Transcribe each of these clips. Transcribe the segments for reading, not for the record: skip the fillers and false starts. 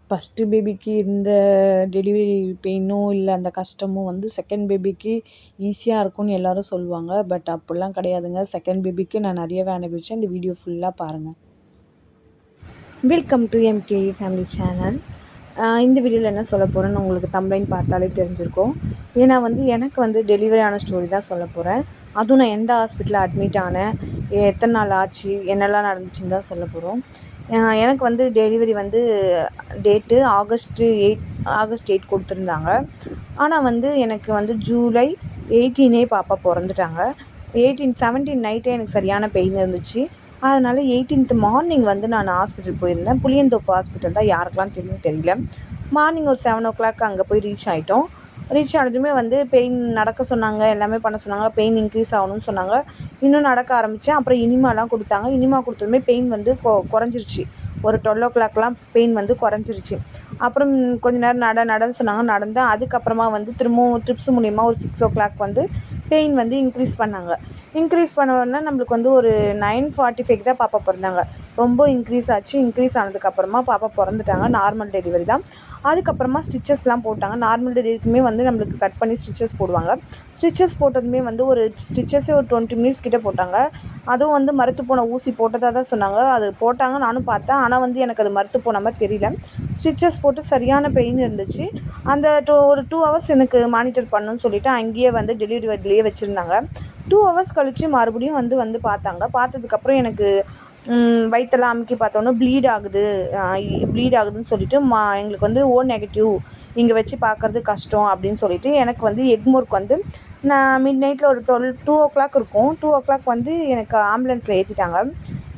First பேபிக்கு இருந்த delivery பெயினும் இல்லை அந்த கஷ்டமும் வந்து செகண்ட் பேபிக்கு ஈஸியாக இருக்கும்னு எல்லோரும் சொல்லுவாங்க. பட் அப்படிலாம் கிடையாதுங்க. செகண்ட் பேபிக்கு நான் நிறையவே அனுபவித்தேன். இந்த வீடியோ ஃபுல்லாக பாருங்கள். Welcome to MKE family channel. இந்த வீடியோவில் என்ன சொல்ல போகிறேன்னு உங்களுக்கு தம்ப்லைன் பார்த்தாலே தெரிஞ்சிருக்கும். ஏன்னா எனக்கு டெலிவரி ஆன ஸ்டோரி தான் சொல்ல போகிறேன். அதுவும் நான் எந்த ஹாஸ்பிட்டலில் அட்மிட் ஆனேன், எத்தனை நாள் ஆச்சு, என்னெல்லாம் நடந்துச்சுன்னு தான் சொல்ல போகிறோம். எனக்கு டெலிவரி டேட்டு ஆகஸ்ட் 8 கொடுத்துருந்தாங்க. ஆனால் எனக்கு ஜூலை 18 பாப்பா பிறந்துட்டாங்க. 17 நைட்டே எனக்கு சரியான பெயின் இருந்துச்சு. அதனால் 18 மார்னிங் நான் ஹாஸ்பிட்டல் போயிருந்தேன். புளியந்தோப்பு ஹாஸ்பிட்டல் தான், யாருக்கெல்லாம் தெரியும் தெரியல. மார்னிங் ஒரு 7 o'clock அங்கே போய் ரீச் ஆகிட்டோம். ரீச் ஆனதுமே பெயின் நடக்க சொன்னாங்க, எல்லாமே பண்ண சொன்னாங்க. பெயின் இன்க்ரீஸ் ஆகணும்னு சொன்னாங்க. இன்னும் நடக்க ஆரம்பித்தேன். அப்புறம் இனிமாலாம் கொடுத்தாங்க. இனிமா கொடுத்ததுமே பெயின் குறைஞ்சிருச்சு. ஒரு 12 o'clockலாம் பெயின் குறைஞ்சிருச்சு. அப்புறம் கொஞ்ச நேரம் நடன்னு சொன்னாங்க, நடந்தேன். அதுக்கப்புறமா திரும்பவும் ட்ரிப்ஸ் மூலிமா ஒரு 6 o'clock பெயின் இன்க்ரீஸ் பண்ணாங்க. இன்க்ரீஸ் பண்ணோன்னா நம்மளுக்கு ஒரு 9:45 தான் பாப்பா பிறந்தாங்க. ரொம்ப இன்க்ரீஸ் ஆச்சு. இன்க்ரீஸ் ஆனதுக்கப்புறமா பாப்பா பிறந்துட்டாங்க. நார்மல் டெலிவரி தான். அதுக்கப்புறமா ஸ்டிச்சஸ்லாம் போட்டாங்க. நார்மல் டெலிவரிக்குமே நம்மளுக்கு கட் பண்ணி ஸ்டிச்சஸ் போடுவாங்க. ஸ்டிச்சஸ் போட்டதுமே ஒரு ஸ்டிச்சஸே ஒரு 20 minutes கிட்டே போட்டாங்க. அதுவும் மரத்து போன ஊசி போட்டதாக தான் சொன்னாங்க. அது போட்டாங்க, நானும் பார்த்தேன். ஆனால் எனக்கு அது மரத்து போன மாதிரி தெரியல. ஸ்டிச்சஸ் போட்டு சரியான பெயின் இருந்துச்சு. அந்த ஒரு 2 hours எனக்கு மானிட்டர் பண்ணணும்னு சொல்லிவிட்டு அங்கேயே டெலிவரி வார்ட்லேயே வச்சுருந்தாங்க. 2 hours கழித்து மறுபடியும் பார்த்தாங்க. பார்த்ததுக்கப்புறம் எனக்கு வயிற்றெல்லாம் அமுக்கி பார்த்தோன்னா ப்ளீட் ஆகுதுன்னு சொல்லிட்டு எங்களுக்கு O நெகட்டிவ், இங்கே வச்சு பார்க்குறது கஷ்டம் அப்படின்னு சொல்லிட்டு எனக்கு எக்மோருக்கு நான் மிட் நைட்டில் ஒரு 2 o'clock இருக்கும். 2 o'clock எனக்கு ஆம்புலன்ஸில் ஏற்றிட்டாங்க.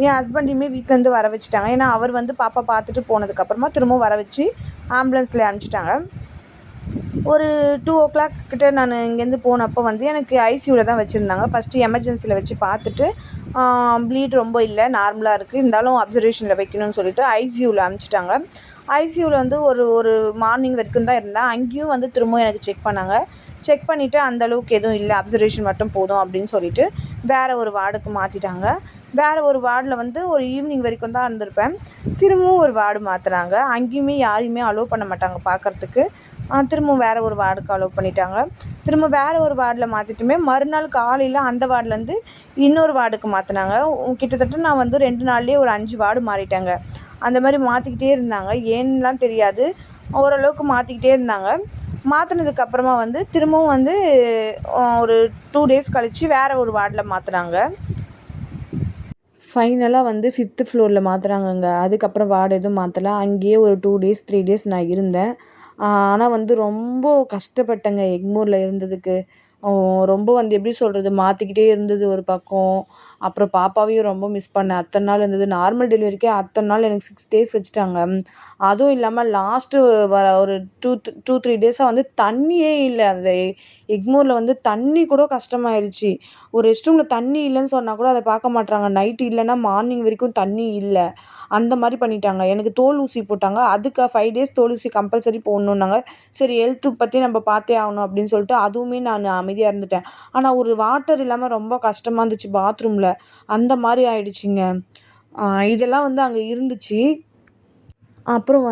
என் ஹஸ்பண்டையுமே வீட்டிலேருந்து வர வச்சுட்டாங்க. ஏன்னா அவர் பாப்பா பார்த்துட்டு போனதுக்கப்புறமா திரும்பவும் வர வச்சு ஆம்புலன்ஸில் அனுப்பிச்சிட்டாங்க. ஒரு 2 o'clock கிட்டே நான் இங்கேருந்து போனப்போ எனக்கு ஐசியூவில் தான் வச்சுருந்தாங்க. ஃபஸ்ட்டு எமர்ஜென்சியில் வச்சு பார்த்துட்டு ப்ளீட் ரொம்ப இல்லை, நார்மலாக இருக்குது, இருந்தாலும் அப்சர்வேஷனில் வைக்கணும்னு சொல்லிட்டு ஐசியூவில் அனுப்பிச்சிட்டாங்க. ஐசியூவில் ஒரு மார்னிங் வரைக்கும் தான் இருந்தேன். அங்கேயும் திரும்பவும் எனக்கு செக் பண்ணாங்க. செக் பண்ணிவிட்டு அந்தளவுக்கு எதுவும் இல்லை, அப்சர்வேஷன் மட்டும் போதும் அப்படின்னு சொல்லிவிட்டு வேறு ஒரு வார்டுக்கு மாற்றிட்டாங்க. வேறு ஒரு வார்டில் ஒரு ஈவினிங் வரைக்கும் தான் இருந்திருப்பேன். திரும்பவும் ஒரு வார்டு மாற்றினாங்க. அங்கேயுமே யாரையுமே அலோவ் பண்ண மாட்டாங்க பார்க்குறதுக்கு. திரும்பவும் வேறு ஒரு வார்டுக்கு அலோவ் பண்ணிட்டாங்க. திரும்ப வேறு ஒரு வார்டில் மாற்றிட்டுமே மறுநாள் காலையில் அந்த வார்டுலேருந்து இன்னொரு வார்டுக்கு மாற்றினாங்க. கிட்டத்தட்ட நான் 2 நாள்லேயே ஒரு 5 வார்டு மாறிட்டேங்க. அந்த மாதிரி மாற்றிக்கிட்டே இருந்தாங்க. ஏன்னுலாம் தெரியாது, ஓரளவுக்கு மாற்றிக்கிட்டே இருந்தாங்க. மாற்றினதுக்கப்புறமா திரும்பவும் ஒரு 2 days கழித்து வேறு ஒரு வார்டில் மாற்றினாங்க. ஃபைனலாக 5th floorல மாற்றுறாங்கங்க. அதுக்கப்புறம் வார்டு எதுவும் மாற்றலை. அங்கேயே ஒரு 2 days 3 days நான் இருந்தேன். ஆனால் ரொம்ப கஷ்டப்பட்டேங்க எக்மோரில் இருந்ததுக்கு. ரொம்ப எப்படி சொல்கிறது, மாற்றிக்கிட்டே இருந்தது ஒரு பக்கம். அப்புறம் பாப்பாவையும் ரொம்ப மிஸ் பண்ணேன். அத்தனை நாள் இருந்தது. நார்மல் டெலிவரிக்கே அத்தனை நாள் எனக்கு 6 days வச்சுட்டாங்க. அதுவும் இல்லாமல் லாஸ்ட்டு ஒரு 2-3 days தண்ணியே இல்லை. அந்த எக்மோரில் தண்ணி கூட கஷ்டமாயிருச்சு. ஒரு ரெஸ்ட் ரூமில் தண்ணி இல்லைன்னு சொன்னால் கூட அதை பார்க்க மாட்றாங்க. நைட்டு இல்லைன்னா மார்னிங் வரைக்கும் தண்ணி இல்லை, அந்த மாதிரி பண்ணிட்டாங்க. எனக்கு தோல் ஊசி போட்டாங்க. அதுக்கு 5 days தோல் ஊசி கம்பல்சரி போடணுன்னாங்க. சரி, ஹெல்த்து பற்றி நம்ம பார்த்தே ஆகணும் அப்படின்னு சொல்லிட்டு அதுவுமே நான் அமைதியாக இருந்துட்டேன். ஆனால் ஒரு வாட்டர் இல்லாமல் ரொம்ப கஷ்டமாக இருந்துச்சு பாத்ரூமில். அந்த மாதிரி ஆயிடுச்சுங்க. இதெல்லாம் அங்கே இருந்துச்சு. அப்புறம்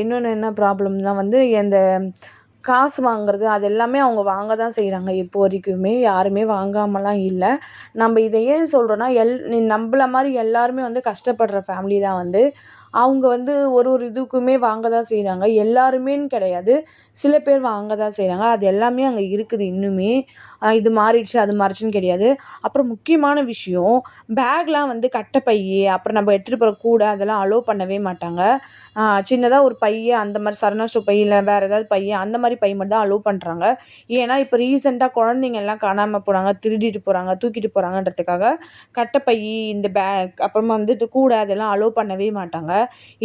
இன்னொன்று என்ன ப்ராப்ளம்னா இந்த காசு வாங்குறது அது எல்லாமே அவங்க வாங்க தான் செய்கிறாங்க. இப்போ வரைக்குமே யாருமே வாங்காமலாம் இல்லை. நம்ம இதை ஏன் சொல்கிறோன்னா, நம்மள மாதிரி எல்லாருமே கஷ்டப்படுற ஃபேமிலி தான் அவங்க ஒரு இதுக்குமே வாங்க தான் செய்கிறாங்க. எல்லாருமேன்னு கிடையாது, சில பேர் வாங்க தான் செய்கிறாங்க. அது எல்லாமே அங்கே இருக்குது இன்னுமே. இது மாறிடுச்சு அது மாறிடுச்சுன்னு கிடையாது. அப்புறம் முக்கியமான விஷயம், பேக்லாம் கட்டைப்பை, அப்புறம் நம்ம எடுத்துகிட்டு போகிற கூடை அதெல்லாம் அலோவ் பண்ணவே மாட்டாங்க. சின்னதாக ஒரு பை, அந்த மாதிரி சரணா ஸ்டோர் பை இல்லை வேறு ஏதாவது பை, அந்த மாதிரி பை மட்டும் தான் அலோவ் பண்ணுறாங்க. ஏன்னா இப்போ ரீசெண்டாக குழந்தைங்க எல்லாம் காணாமல் போகிறாங்க, திருடிட்டு போகிறாங்க, தூக்கிட்டு போகிறாங்கன்றதுக்காக கட்டைப்பை, இந்த பேக், அப்புறமா கூடை அதெல்லாம் அலோவ் பண்ணவே மாட்டாங்க.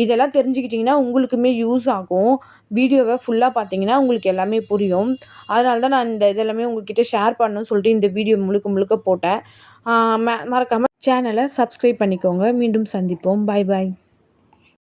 இதெல்லாம் தெரிஞ்சுக்கிட்டிங்கன்னா உங்களுக்குமே யூஸ் ஆகும். வீடியோவை ஃபுல்லாக பார்த்தீங்கன்னா உங்களுக்கு எல்லாமே புரியும். அதனால தான் நான் இந்த இதெல்லாமே உங்கள்கிட்ட ஷேர் பண்ணணும்னு சொல்லிட்டு இந்த வீடியோ முழுக்க போட்டேன். மறக்காமல் சேனலை சப்ஸ்கிரைப் பண்ணிக்கோங்க. மீண்டும் சந்திப்போம். பாய் பாய்.